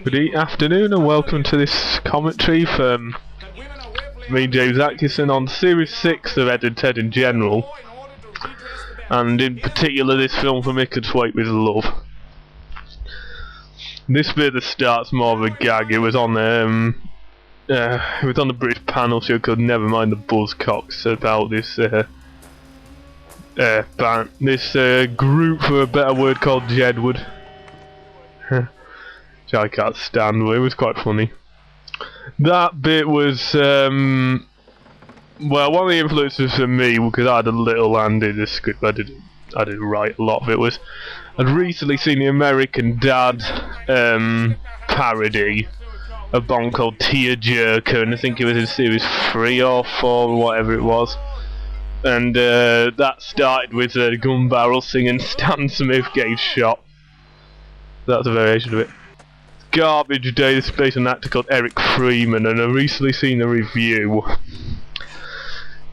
Good afternoon and welcome to this commentary from me, James Atkinson, on Series 6 of Ed and Ted in general, and in particular this film from Ickenthwaite with Love. This bit that starts more of a gag. It was on the British panel show called Never Mind the Buzzcocks about this band, this group, for a better word, called Jedward. Which I can't stand, but it was quite funny. That bit was, well, one of the influences for me, because I had a little hand in the script, I didn't write a lot of it, was I'd recently seen the American Dad parody, a Bond called Tearjerker, and I think it was in series 3 or 4 or whatever it was. And that started with a gun barrel singing Stan Smith Gave Shot. That's a variation of it. Garbage Day is based on an actor called Eric Freeman, and I've recently seen a review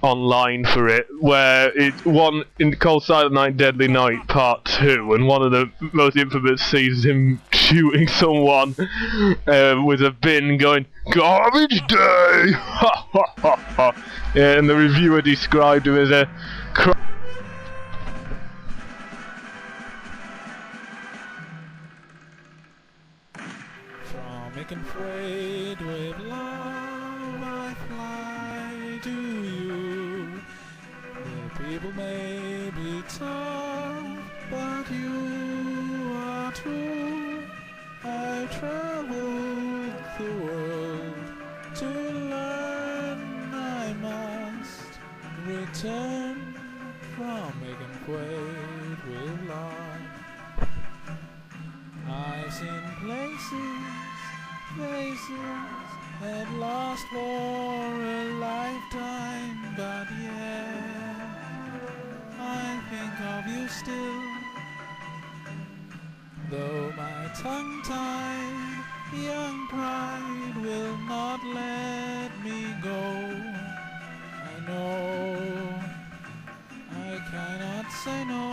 online for it where it won in Cold Silent Night Deadly Night Part 2, and one of the most infamous scenes is him shooting someone with a bin going, "Garbage Day!" Ha ha ha ha. Yeah, and the reviewer described him as a From Ickenthwaite with love I fly to you. The people may be tough, but you are true. I've traveled the world to learn I must return from Ickenthwaite with love. I've seen faces that last for a lifetime, but yeah, I think of you still. Though my tongue-tied young pride will not let me go, I know I cannot say no.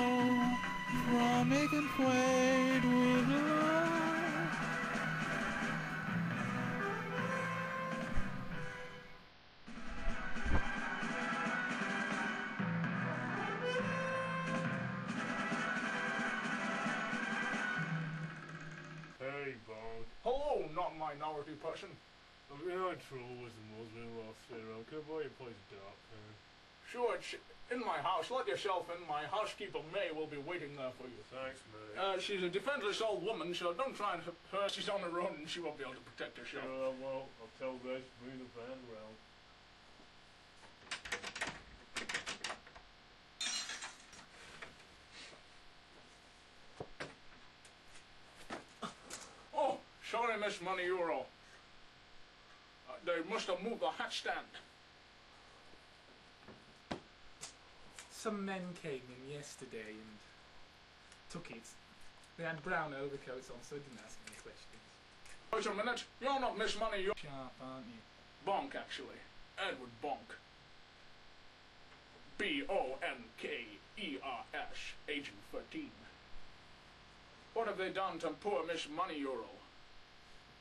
From Ickenthwaite with love. Hey, Bonk. Hello, non-minority person. I'm in trouble with the Muslim welfare. Can I buy your place dark, man? Sure, it's in my house. Let yourself in. My housekeeper May will be waiting there for you. Thanks, mate. She's a defenseless old woman, so don't try and hurt her. She's on her own and she won't be able to protect herself. Sure, I won't. I'll tell Grace to bring the van around. Oh, sorry, Miss Money Euro. They must have moved the hat stand. Some men came in yesterday and took it. They had brown overcoats on, so they didn't ask any questions. Wait a minute. You're not Miss Money Euro. Sharp, aren't you? Bonk, actually. Edward Bonk. B-O-N-K-E-R-S. Agent 13. What have they done to poor Miss Money Euro?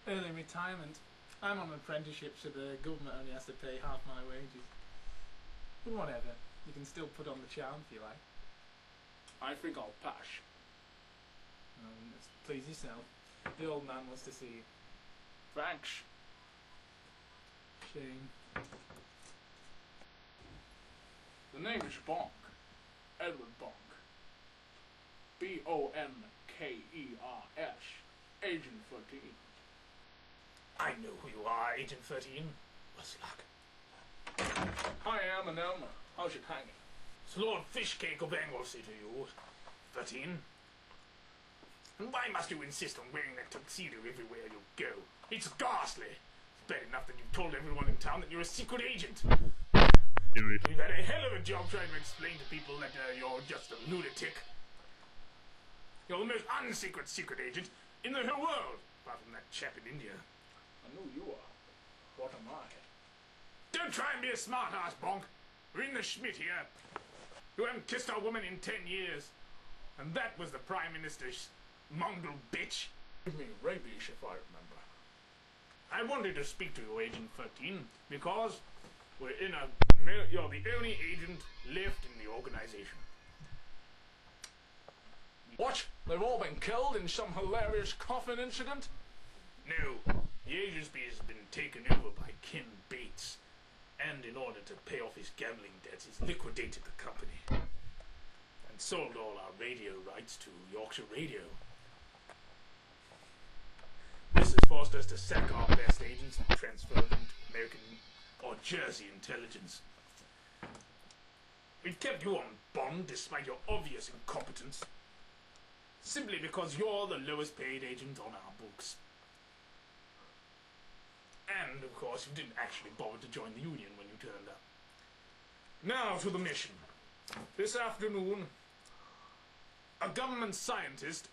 Early retirement. I'm on an apprenticeship, so the government only has to pay half my wages. But whatever. You can still put on the charm if you like. I think I'll pass. Please yourself. The old man wants to see you. Thanks. Shame. The name is Bonk. Edward Bonk. B-O-N-K-E-R-S. Agent 13. I know who you are, Agent 13. What's luck? Hi, Eminem. How's it hanging? It's Lord Fishcake of Anglesey to you, 13. And why must you insist on wearing that tuxedo everywhere you go? It's ghastly. It's bad enough that you've told everyone in town that you're a secret agent. You've had a hell of a job trying to explain to people that you're just a lunatic. You're the most unsecret secret agent in the whole world, apart from that chap in India. I know you are. What am I? Don't try and be a smart-ass, Bonk. We're in the Schmidt here. You haven't kissed a woman in 10 years. And that was the Prime Minister's mongrel bitch. Give me rabies if I remember. I wanted to speak to you, Agent 13, because you're the only agent left in the organization. What? They've all been killed in some hilarious coffin incident? No, the agency has been taken over by Ken Bates, and in order to pay off his gambling debts, he's liquidated the company and sold all our radio rights to Yorkshire Radio. This has forced us to sack our best agents and transfer them to American or Jersey intelligence. We've kept you on bond despite your obvious incompetence, simply because you're the lowest paid agent on our books. And, of course, you didn't actually bother to join the union when you turned up. Now to the mission. This afternoon, a government scientist,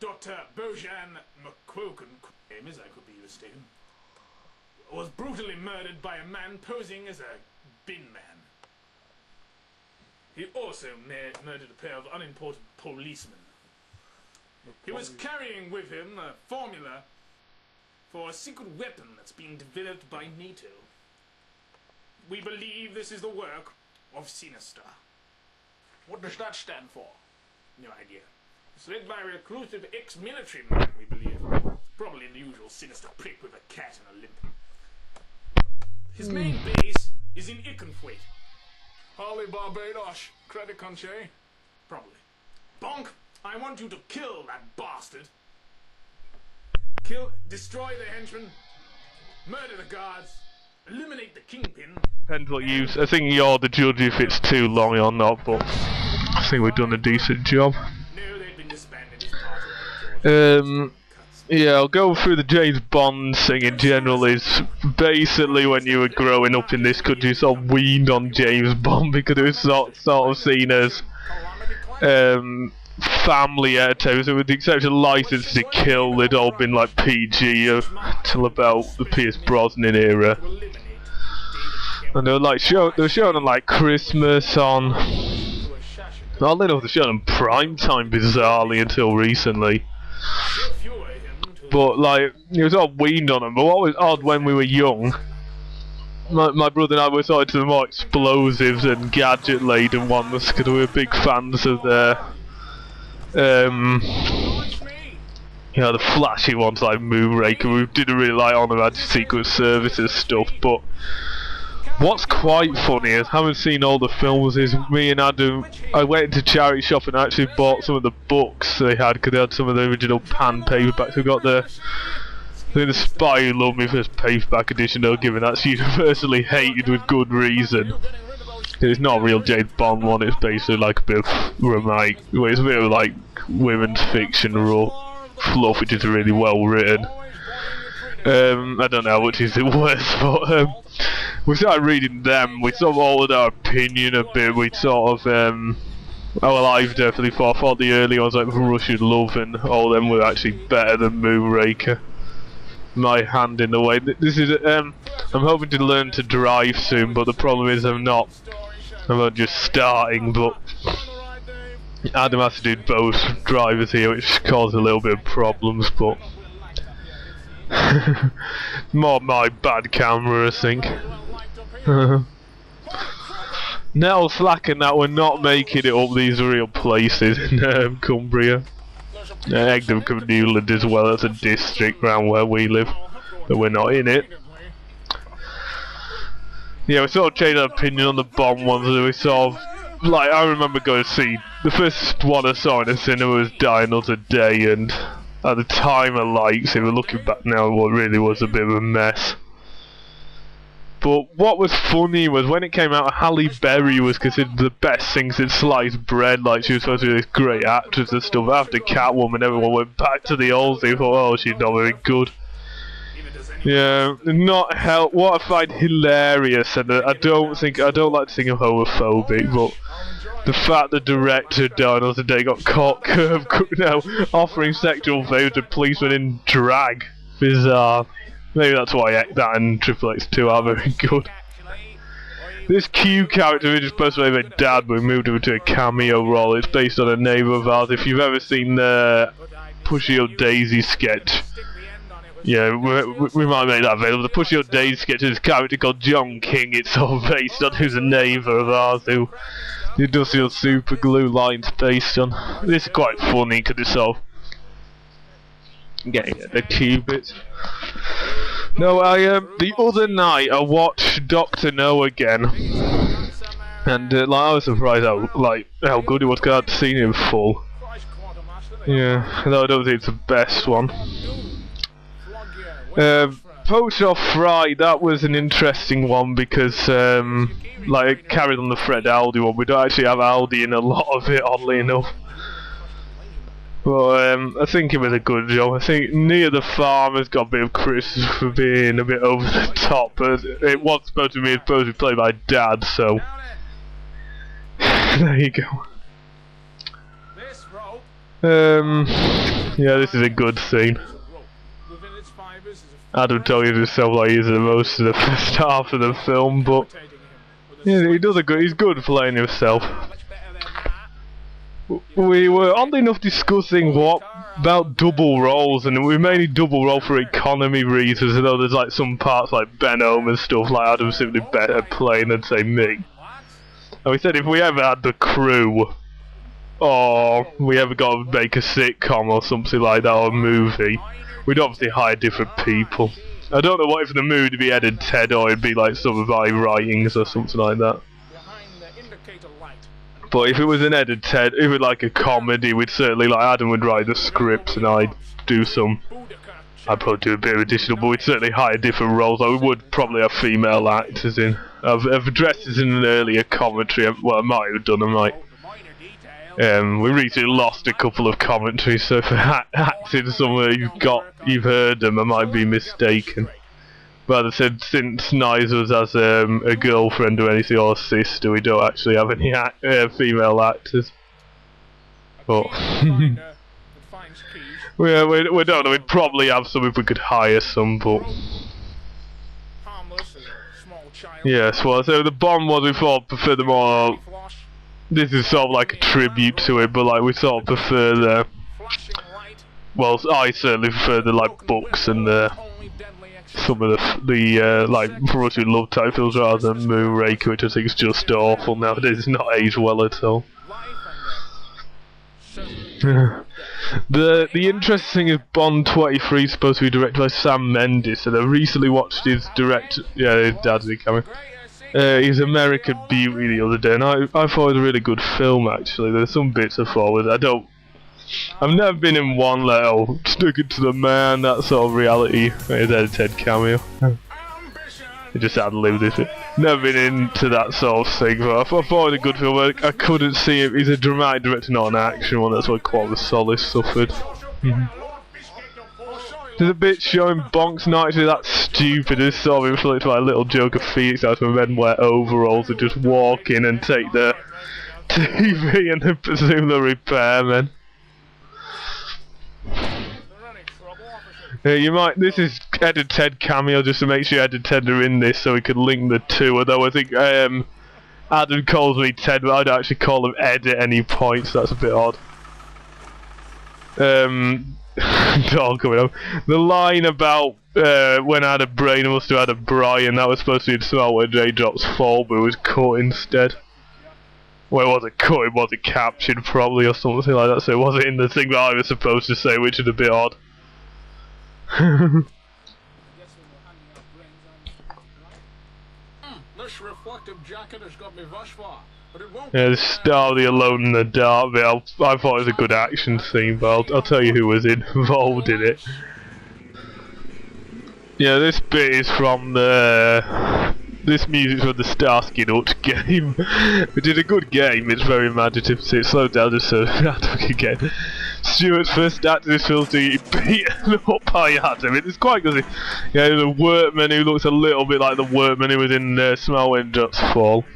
Dr. Bojan McQuoken, name is, I could be mistaken, was brutally murdered by a man posing as a bin man. He also murdered a pair of unimportant policemen. He was carrying with him a formula for a secret weapon that's being developed by NATO. We believe this is the work of Sinister. What does that stand for? No idea. It's led by a reclusive ex-military man, we believe. Probably the usual Sinister prick with a cat and a limp. His main base is in Ickenthwaite. Harley Barbados, credit conche? Probably. Bonk, I want you to kill that bastard. Destroy the henchmen, murder the guards, eliminate the kingpin. Depends what you. I think you're the judge if it's too long or not, but I think we've done a decent job. No, they've been disbanded as part of the Yeah, I'll go through the James Bond thing in general. Is basically when you were growing up in this country, you sort of weaned on James Bond because it was sort of seen as family entertainment. So with the exception of License to Kill, they'd all been like PG till about the Pierce Brosnan era. And they were showing on like Christmas on. Oddly enough, they're showing on prime time bizarrely until recently. But like, it was all weaned on them. But what was odd when we were young, my brother and I were sort of to the more explosives and gadget-laden ones because we were big fans of their, the flashy ones like Moonraker. We didn't really like on the Secret Services stuff. But what's quite funny is, I haven't seen all the films, is me and Adam, I went into charity shop and actually bought some of the books they had because they had some of the original pan paperbacks. We got the Spy Who Loved Me first paperback edition, though, given that's universally hated with good reason. It's not a real James Bond one, it's basically like a bit of romantic, it's a bit of like women's fiction fluff, which is really well written. I don't know how much is it worth, but we started reading them, we sort of altered our opinion a bit, we sort of, I've definitely thought the early ones like Russian Love and all them were actually better than Moonraker. My hand in the way. This is, I'm hoping to learn to drive soon, but the problem is I'm not just starting, but Adam has to do both drivers here, which causes a little bit of problems, but more my bad camera, I think. Now slacking that we're not making it up these real places in Cumbria. Egdon Newland as well as a district around where we live, but we're not in it. Yeah, we sort of changed our opinion on the Bond ones. We sort of, like, I remember going to see, the first one I saw in the cinema was Die Another Day, and at the time I liked it, but looking back now, what really was a bit of a mess. But what was funny was when it came out, Halle Berry was considered the best thing since sliced bread. Like, she was supposed to be this great actress and stuff. After Catwoman, everyone went back to the old thing. Thought, oh, she's not very good. Yeah, not help. What I find hilarious, and I don't like to think I'm homophobic, but the fact the director Donald today got caught now offering sexual favours to policemen in drag. Bizarre. Maybe that's why that and Triple X2 are very good. This Q character is supposed to be my dad, but we moved him to a cameo role. It's based on a neighbour of ours. If you've ever seen the Pushy Old Daisy sketch. Yeah, we might make that available. The Pushy Old Daisy sketch is a character called John King. It's all based on who's a neighbour of ours who does your super glue lines based on. This is quite funny because it's all getting the qubits. No, the other night I watched Dr. No again, and like, I was surprised how good it was because I'd seen it full. Yeah, though I don't think it's the best one. Poached or Fried, that was an interesting one because like it carried on the Fred Aldi one. We don't actually have Aldi in a lot of it, oddly enough. But I think it was a good job. I think Near the Farm has got a bit of criticism for being a bit over the top, but it was supposed to be played by Dad, so there you go. Yeah, this is a good scene. Adam told you himself like he's the most of the first half of the film, but yeah, he's good playing himself. We were oddly enough discussing about double roles, and we mainly double roll for economy reasons, although there's like some parts like Benham and stuff like Adam's simply better playing than say me. And we said if we ever had the crew, or we ever got to make a sitcom or something like that, or a movie, we'd obviously hire different people. I don't know what if the movie would be Ed and Ted, or it'd be like some of my writings or something like that. But if it was an Ed and Ted, if it was like a comedy, we'd certainly, like Adam would write the scripts and I'd probably do a bit of additional, but we'd certainly hire different roles. Like we would probably have female actors in. I've addressed this in an earlier commentary, well I might have done, we recently lost a couple of commentaries, so for acting somewhere you've heard them, I might be mistaken. But as I said, since neither of us has a girlfriend or anything, or a sister, we don't actually have any female actors. But we don't know, we'd probably have some if we could hire some, but yes, well, so the Bond was, we thought, prefer the more, this is sort of like a tribute to it, but like we sort of prefer the, well, I certainly prefer the like books and some of the like for us who love type films rather than Moonraker, which I think is just awful nowadays. It's not aged well at all. The interesting thing is Bond 23 is supposed to be directed by Sam Mendes, and I recently watched his his dad's in camera. His American Beauty the other day, and I thought it was a really good film actually. There's some bits I thought with I've never been in one like, oh, sticking to the man, that sort of reality. His Ed and Ted cameo. It just ad-libbed it. Never been into that sort of thing, but I thought it was a good film. I couldn't see it. He's a dramatic director, not an action one. That's why Quite the Solace suffered. There's a bit showing Bonks not actually that stupid. It's sort of inflicted by a little joke of Phoenix out when men wear overalls and just walk in and take the TV and then presume the repairmen. You might. This is Ed and Ted cameo just to make sure Ed and Ted are in this, so we could link the two. Although I think Adam calls me Ted, but I don't actually call him Ed at any point, so that's a bit odd. All coming up. The line about when I had a brain, I must have had a Brian. That was supposed to be smell where raindrops fall, but it was cut instead. Well, it wasn't cut, it wasn't captured probably or something like that, so it wasn't in the thing that I was supposed to say, which is a bit odd. This reflective jacket has got me thus far, but it won't. Yeah, the start of the Alone in the Dark bit, I thought it was a good action scene, but I'll tell you who was involved in it. Yeah, this bit is from this music's from the Starsky and Hutch game, which is a good game. It's very imaginative. So it slowed down just so Adam can get Stuart's first act in this film to get beaten up by Adam. It's quite good. Yeah, the workman who looks a little bit like the workman who was in Smell When Drops Fall.